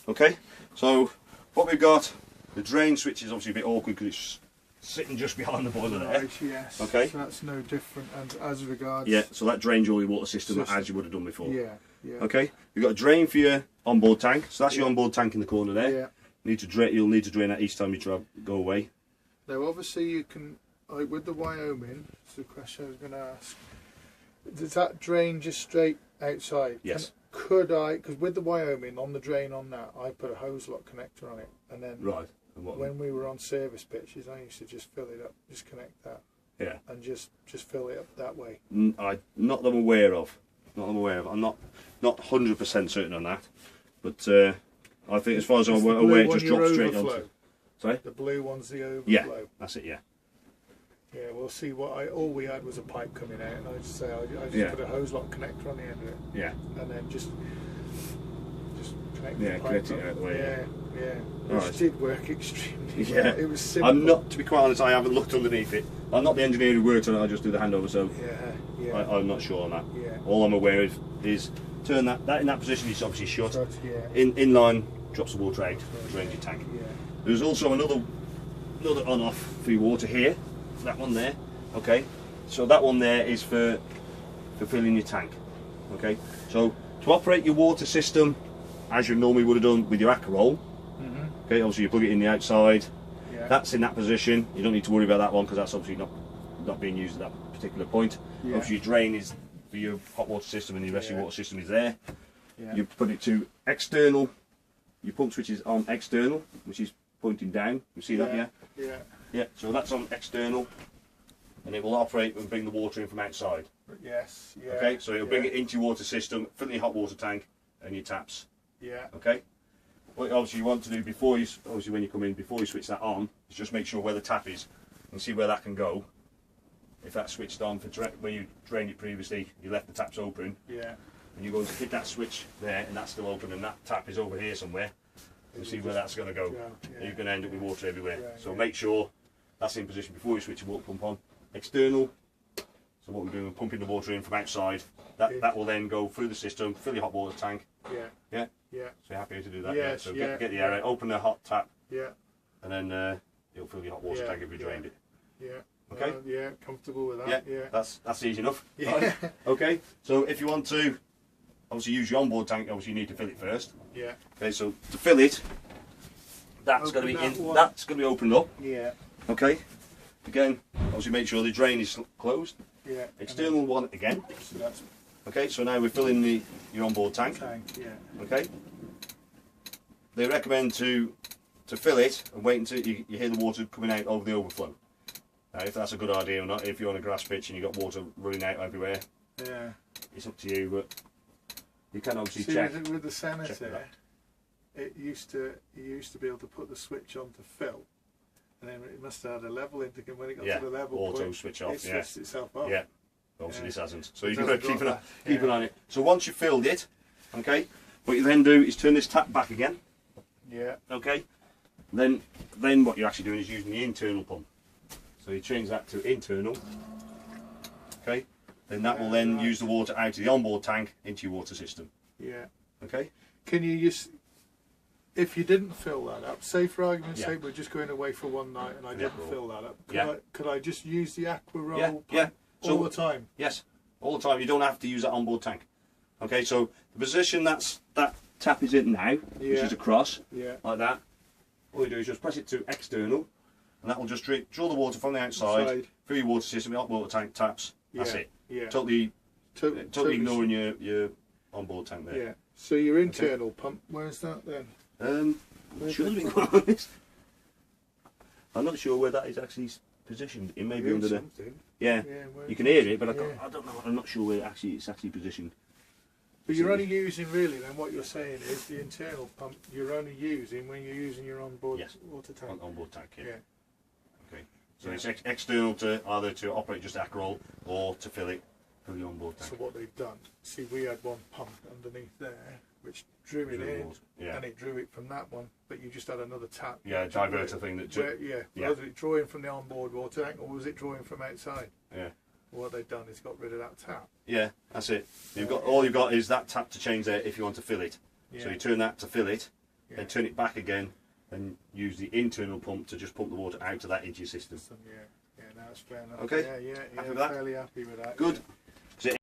Okay, so what we've got, the drain switch is obviously a bit awkward because it's sitting just behind the boiler there. Right, yes. Okay. So that's no different and as regards... Yeah, so that drains all your water system as you would have done before. Yeah, yeah. Okay, you've got a drain for your onboard tank, so that's your onboard tank in the corner there. Yeah. You'll need to drain that each time you go away. Now obviously you can, like with the Wyoming, it's the question I was going to ask, does that drain just straight outside? Yes. Could I, because with the Wyoming, on the drain on that, I put a hose lock connector on it, and then Right. And what, when we were on service pitches, I used to just fill it up, just connect that, yeah. and just fill it up that way. Not that I'm aware of. Not that I'm aware of. I'm not 100% certain on that, but I think as far as I'm aware, it just drops straight onto. Sorry. The blue one's the overflow. Yeah, that's it. Yeah. Yeah, we'll see. All we had was a pipe coming out, and I just put a hose lock connector on the end of it. Yeah. And then just connect. Yeah, the pipe connect it up. out of the way. Yeah. Right. Which did work extremely well. Yeah. It was simple. I'm not, to be quite honest, I haven't looked underneath it. I'm not the engineer who works on it. I just do the handover, so Yeah. I'm not sure on that. Yeah. All I'm aware of is turn that in that position. It's obviously shut. Yeah. In line, drops the water out, drains your tank. Yeah. There's also another on-off for your water here. That one there. Okay. So that one there is for filling your tank. Okay. So to operate your water system as you normally would have done with your Aquaroll. Okay. Obviously you plug it in the outside. Yeah. That's in that position. You don't need to worry about that one because that's obviously not being used at that particular point. Yeah. Obviously your drain is for your hot water system and the rest of your water system is there. Yeah. You put it to external. Your pump switch is on external, which is pointing down. You see that, yeah? Yeah. Yeah, so that's on external, and it will operate and bring the water in from outside. Yes. Yeah. Okay, so it'll bring it into your water system, fill your hot water tank and your taps. Yeah. Okay? What obviously you want to do before you, obviously when you come in, before you switch that on, is just make sure where the tap is and see where that can go. If that's switched on for where you drained it previously, you left the taps open. Yeah. And you're going to hit that switch there, and that's still open, and that tap is over here somewhere. You see where that's going to go. Yeah. You're going to end up with water everywhere. Yeah, So make sure that's in position before you switch your water pump on. External. So what we're doing, we're pumping the water in from outside. That will then go through the system, fill your hot water tank. Yeah. Yeah. Yeah. So you're happy to do that? Yes, So yeah, get the air out, open the hot tap, Yeah. and then it'll fill your hot water tank if you drained it. Yeah. Okay. Yeah. Comfortable with that. Yeah. Yeah. That's easy enough. Yeah. Right? Okay. So if you want to obviously use your onboard tank, obviously you need to fill it first. Yeah. Okay. So to fill it, that's going to be that's going to be opened up. Yeah. Okay. Again, obviously make sure the drain is closed. Yeah. External one again. So that's Okay. So now we're filling your onboard tank. Yeah. Okay. They recommend to fill it and wait until you hear the water coming out over the overflow. Now, if that's a good idea or not, if you're on a grass pitch and you've got water running out everywhere, Yeah. it's up to you. But you can obviously See, check. with the Senator, that. you used to be able to put the switch on to fill, and then it must have had a level indicator. When it got to the level auto point, switch off. it Yeah, switched itself off. yeah. Obviously this hasn't, so It you've got to hasn't keep got keep an eye on it. So once you've filled it, okay, what you then do is turn this tap back again. Yeah. Okay. Then what you're actually doing is using the internal pump. So you change that to internal. Okay. Then that will then use the water out of the onboard tank into your water system. Yeah. Okay. Can you just, if you didn't fill that up, say for argument's Yeah. sake we're just going away for one night and I didn't Aquaroll. fill that up, Yeah. could I just use the Aquaroll Yeah, pump yeah. So- all the time? Yes. All the time. You don't have to use that onboard tank. Okay. So the position that tap is in now, which Yeah. is across, Yeah. like that. All you do is just press it to external, and that will just draw the water from the outside through your water system, your hot water tank taps. That's Yeah. it. Yeah. Totally Totally ignoring your onboard tank there. Yeah. So your internal pump, where's that then? Should have been quite honest. I'm not sure where that is actually positioned. It may be under the. something. Yeah. Yeah, where You is can it? hear it, but Yeah. I don't know. I'm not sure where it's actually positioned. But you're only using, really, then what you're saying is the internal pump you're only using when you're using your onboard Yes. water tank. Onboard tank. Yeah. Yeah. Okay. So it's external to either to operate just Aquaroll or to fill the onboard tank. So what they've done, see, we had one pump underneath there which drew it in, Yeah. and it drew it from that one, but you just had another tap. Yeah, diverter thing that. Was it drawing from the onboard water tank or was it drawing from outside? Yeah. What they've done is got rid of that tap. Yeah, that's it. All you've got is that tap to change there if you want to fill it. Yeah. So you turn that to fill it, Yeah. then turn it back again, and use the internal pump to just pump the water out of that into your system. Yeah, yeah, no, that's fair enough. Okay. Yeah, Happy with that? fairly happy with that. Good. Yeah.